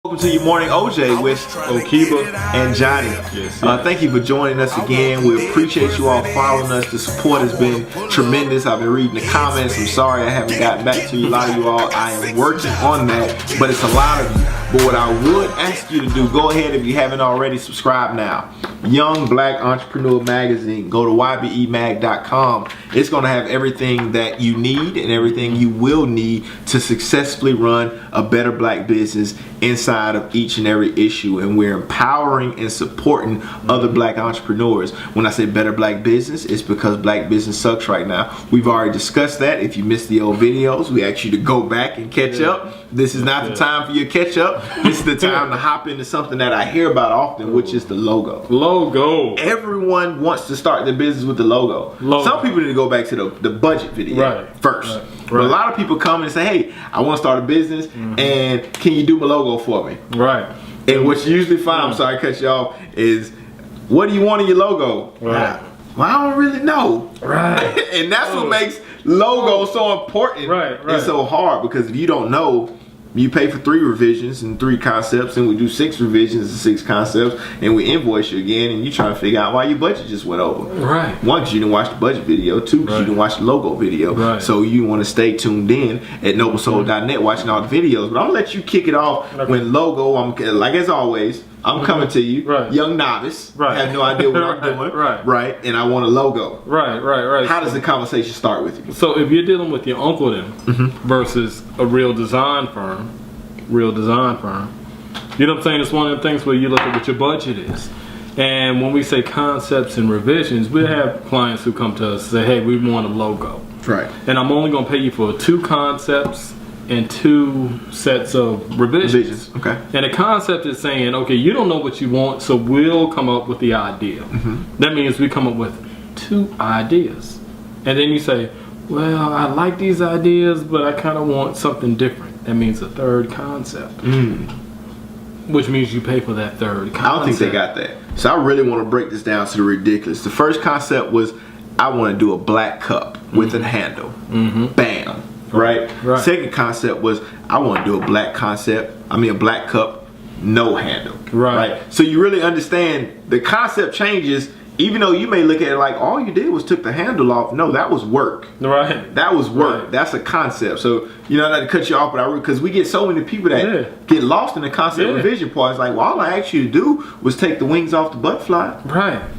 Welcome to your morning OJ with Okiba and Johnny. Yes. Thank you for joining us again. We appreciate you all following us. The support has been tremendous. I've been reading the comments. I'm sorry I haven't gotten back to you. A lot of you all, I am working on that, but it's a lot of you. But what I would ask you to do, go ahead if you haven't already, subscribe now. Young Black Entrepreneur Magazine. Go to ybemag.com. It's going to have everything that you need and everything you will need to successfully run a better black business inside of each and every issue. And we're empowering and supporting other black entrepreneurs. When I say better black business, it's because black business sucks right now. We've already discussed that. If you missed the old videos, we ask you to go back and catch up. This is not the time for your catch up. This is the time to hop into something that I hear about often, which is the logo. Logo. Everyone wants to start their business with the logo. Some people need to go back to the budget video first. But a lot of people come and say, hey, I want to start a business and can you do my logo for me? Right. And what you usually find, I'm sorry to cut you off, is what do you want in your logo? Right. Well, I don't really know. Right. And that's what makes logos so important and so hard, because if you don't know, you pay for 3 revisions and 3 concepts, and we do 6 revisions and 6 concepts, and we invoice you again, and you trying to figure out why your budget just went over. Right. 1, because you didn't watch the budget video. 2, because you didn't watch the logo video. Right. So you want to stay tuned in at NobleSol.net watching all the videos. But I'm going to let you kick it off when logo, like as always, I'm coming to you, young novice, have no idea what I'm doing, and I want a logo. Right. How does the conversation start with you? So if you're dealing with your uncle then versus a real design firm, you know what I'm saying? It's one of the things where you look at what your budget is. And when we say concepts and revisions, we have clients who come to us and say, hey, we want a logo. Right. And I'm only going to pay you for 2 concepts and 2 sets of revisions. Okay. And the concept is saying, okay, you don't know what you want, so we'll come up with the idea. That means we come up with 2 ideas. And then you say, well, I like these ideas, but I kind of want something different. That means a 3rd concept. Which means you pay for that 3rd concept. I don't think they got that. So I really want to break this down to the ridiculous. The first concept was, I want to do a black cup with a handle. Bam. Right? Second concept was, I want to do a black cup, no handle. Right? So you really understand the concept changes, even though you may look at it like all you did was took the handle off. No, that was work. That was work. That's a concept. So, you know, not to cut you off, but because we get so many people that get lost in the concept revision part. It's like, well, all I asked you to do was take the wings off the butterfly.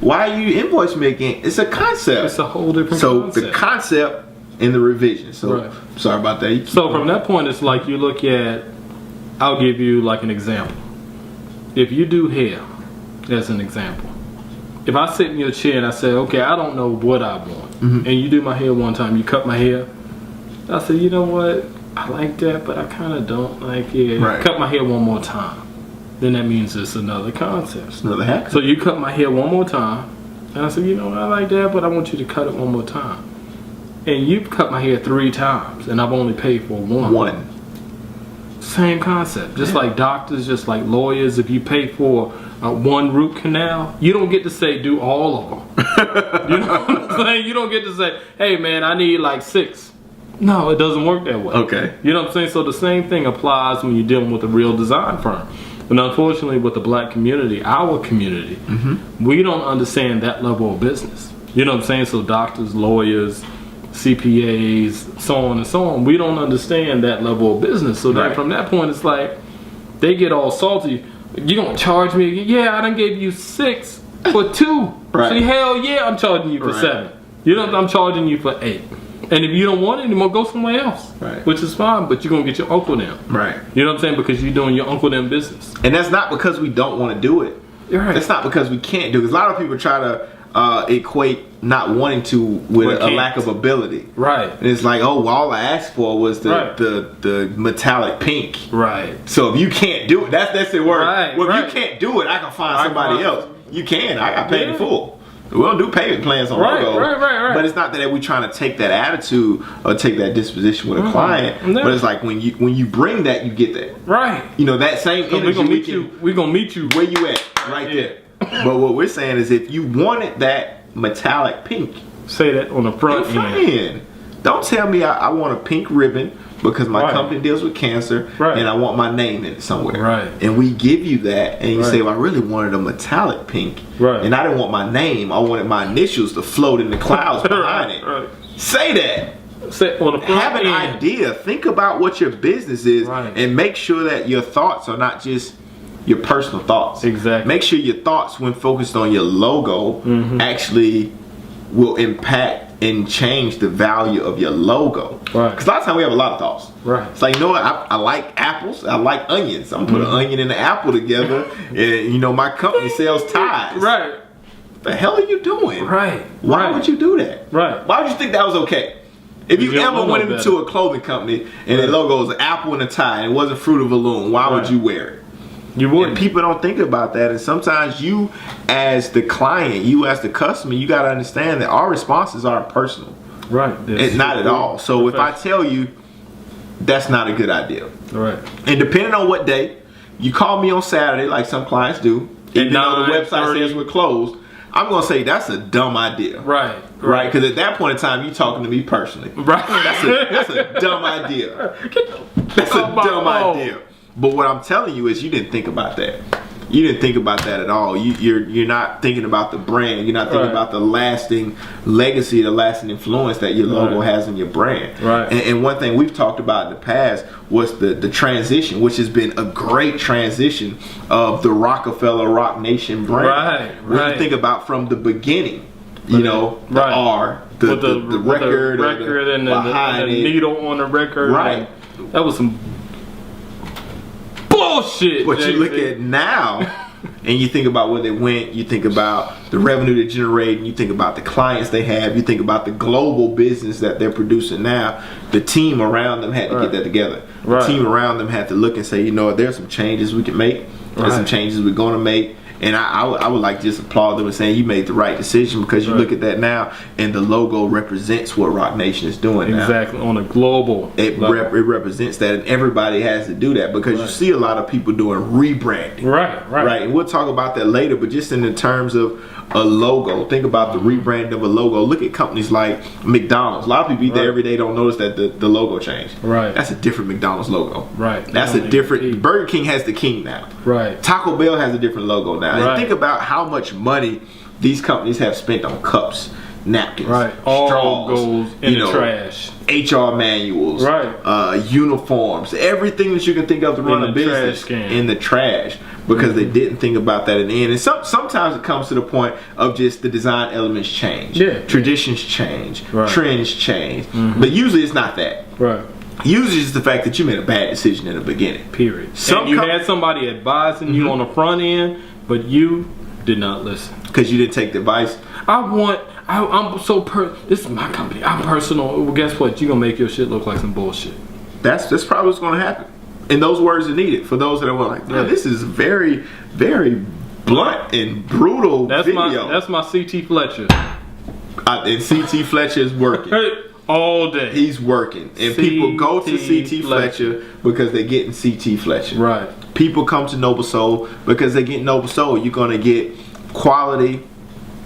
Why are you invoice me again? It's a concept. It's a whole different concept. So the concept in the revision. So sorry about that. So from that point, it's like you look at, I'll give you like an example. If you do hair, as an example, if I sit in your chair and I say, okay, I don't know what I want, and you do my hair one time, you cut my hair, I say, you know what, I like that, but I kind of don't like it. Cut my hair one more time. Then that means it's another concept. It's another haircut. So you cut my hair one more time, and I say, you know what, I like that, but I want you to cut it one more time. And you've cut my hair 3 times, and I've only paid for 1. Same concept. Just like doctors, just like lawyers, if you pay for 1 root canal, you don't get to say do all of them. You know what I'm saying? You don't get to say, hey man, I need like 6. No, it doesn't work that way. Okay. You know what I'm saying? So the same thing applies when you're dealing with a real design firm. And unfortunately with the black community, our community, we don't understand that level of business. You know what I'm saying? So doctors, lawyers, CPAs, so on and so on, we don't understand that level of business. So then from that point, it's like they get all salty. You gonna charge me again? Yeah, I done gave you 6 for 2. See, hell yeah, I'm charging you for 7. You know, I'm charging you for 8. And if you don't want it anymore, go somewhere else. Which is fine, but you're gonna get your uncle them. You know what I'm saying? Because you're doing your uncle them business. And that's not because we don't want to do it. That's not because we can't do it. Because a lot of people try to equate not wanting to with a lack of ability. And it's like, oh, well, all I asked for was the metallic pink. So if you can't do it, that's the word. Well, if you can't do it, I can find somebody else. You can. I got paid in full. We don't do payment plans on logo. But it's not that we're trying to take that attitude or take that disposition with a client. But it's like when you bring that, you get that. You know, that same energy. We're gonna meet you where you at, right there. But what we're saying is, if you wanted that metallic pink, say that on the front end. Don't tell me I want a pink ribbon because my Right. company deals with cancer, Right. and I want my name in it somewhere. Right. And we give you that, and you Right. say, well, I really wanted a metallic pink, Right. and I didn't want my name. I wanted my initials to float in the clouds behind it. Right. Say that. Say, on the front Have an end. idea. Think about what your business is, Right. and make sure that your thoughts are not just your personal thoughts. Exactly. Make sure your thoughts, when focused on your logo, actually will impact and change the value of your logo. Right. Because a lot of times we have a lot of thoughts. Right. It's like, you know what? I like apples. I like onions. I'm gonna put an onion and an apple together, and you know my company sells ties. Right. What the hell are you doing? Right. Why Right. would you do that? Right. Why would you think that was okay? If you You don't ever know went no into better. a clothing company and the logo was an apple and a tie and it wasn't Fruit of the Loom, why would Right. you wear it? You And wouldn't. people don't think about that. And sometimes you, as the client, you as the customer, you got to understand that our responses aren't personal. Right. It's not at all. So if I tell you, that's not a good idea. Right. And depending on what day, you call me on Saturday, like some clients do, even though the website 9:30. says we're closed, I'm gonna say that's a dumb idea. Right. Right? Because at that point in time, you're talking to me personally. Right. That's a dumb idea. That's a dumb idea. But what I'm telling you is you didn't think about that. You didn't think about that at all. You're not thinking about the brand. You're not thinking Right. about the lasting legacy, the lasting influence that your logo has in your brand. Right. And one thing we've talked about in the past was the transition, which has been a great transition of the Rockefeller Rock Nation brand. Right, When right. you think about from the beginning, you know, the Right. R, the With record, and the behind it. needle on the record. Right. And that was some bullshit. But you look JC. at now, and you think about where they went, you think about the revenue they generate, and you think about the clients they have, you think about the global business that they're producing now. The team around them had to get that together. The Right. team around them had to look and say, you know what, there's some changes we can make. There's some Right. changes we're going to make. And I would like to just applaud them and saying you made the right decision, because you Right. look at that now, and the logo represents what Rock Nation is doing now. Exactly, on a global It level. represents that, and everybody has to do that, because you Right. see a lot of people doing rebranding. Right. Right, and we'll talk about that later, but just in the terms of a logo, think about the rebranding of a logo. Look at companies like McDonald's. A lot of people eat there Right. every day, don't notice that the logo changed. Right. That's a different McDonald's logo. Right. That's They a don't different, even eat. Burger King has the king now. Right. Taco Bell has a different logo now. And Right. think about how much money these companies have spent on cups, napkins, Right. All straws, goes in you the know, trash. HR manuals, Right. uniforms, everything that you can think of to run In a the business trash can. in the trash, because they didn't think about that in the end. And sometimes it comes to the point of just the design elements change, Yeah. traditions change, Right. trends change, but usually it's not that. Right. Usually it's the fact that you made a bad decision in the beginning. Period. Some and you com- had somebody advising you on the front end, but you did not listen. Because you didn't take the advice. I'm so this is my company. I'm personal. Well, guess what? You're gonna make your shit look like some bullshit. That's probably what's going to happen. And those words are needed for those that are like, man, this is very, very blunt and brutal video. That's my CT Fletcher. And CT Fletcher is working. All day. He's working. And people go to CT Fletcher because they're getting CT Fletcher. Right. People come to NobleSol because they get NobleSol. You're going to get quality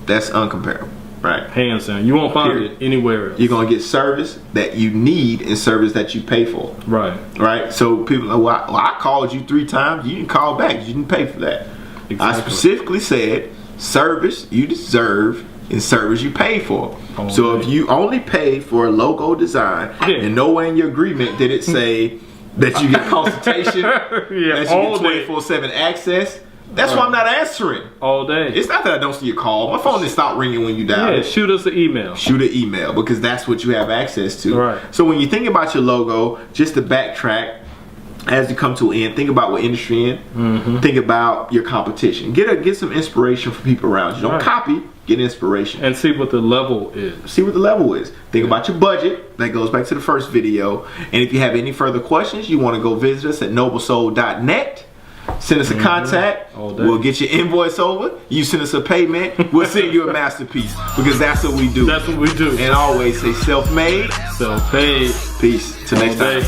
that's uncomparable. Right. Hands down. You won't find Period. it anywhere else. You're going to get service that you need and service that you pay for. Right. Right? So people are like, well, I called you 3 times. You didn't call back. You didn't pay for that. Exactly. I specifically said service you deserve and service you pay for. Oh, so man. if you only pay for a logo design and nowhere in your agreement did it say that you get consultation, that you all get day. 24/7 access, that's why I'm not answering. All day. It's not that I don't see your call. My phone didn't stop ringing when you dialed Yeah, it. shoot us an email. Shoot an email, because that's what you have access to. Right. So when you think about your logo, just to backtrack, as you come to an end, think about what industry you're in. Think about your competition. Get some inspiration from people around you. Don't Right. copy. Get inspiration. And see what the level is. See what the level is. Think about your budget. That goes back to the first video. And if you have any further questions, you want to go visit us at NobleSol.net. Send us a contact. All day. We'll get your invoice over. You send us a payment. We'll send you a masterpiece, because that's what we do. That's what we do. And always say self-made. Self-paid. Peace. Till next All time. day.